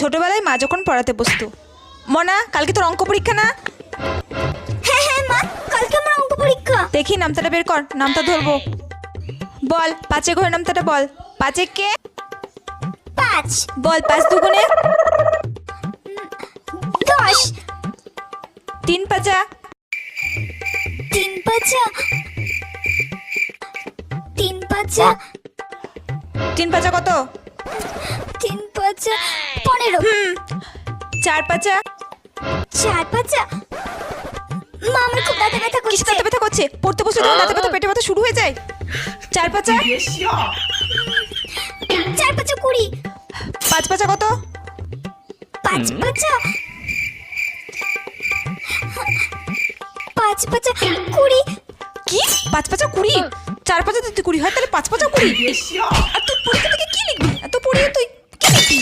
ছোটবেলায় মা যখন পড়াতে বসতো, মনা কালকে তোর অঙ্ক পরীক্ষা না? হ্যাঁ হ্যাঁ মা, কালকে আমার অঙ্ক পরীক্ষা। দেখি নামতাটা বের কর, নামতা ধরবো। বল পাঁচে ঘরে নামতাটা বল। পাঁচে কে? 5 বল 5 দুগুণে 10 3 পাঁচা 3 পাঁচা 3 পাঁচা 3 পাঁচা কত? 3 পাঁচা 15 4 পাঁচা 4 পাঁচা। মা আমার খুব দাঁতে ব্যথা কিসে করছে। দাঁতে ব্যথা করছে? পড়তে বসে তখন দাঁতে ব্যথা পেটে ব্যথা শুরু হয়ে যায়। 4 পাঁচা 4 পাঁচা 20 5 পাঁচা কত? 5 পাঁচা 5 পাঁচা 20। কি 5 পাঁচা 20? 4 পাঁচা যদি 20 হয় তাহলে 5 পাঁচা 20। আর তুই পরীক্ষা থেকে কি লিখবি? এত পড়িয়ে তুই কি লিখবি?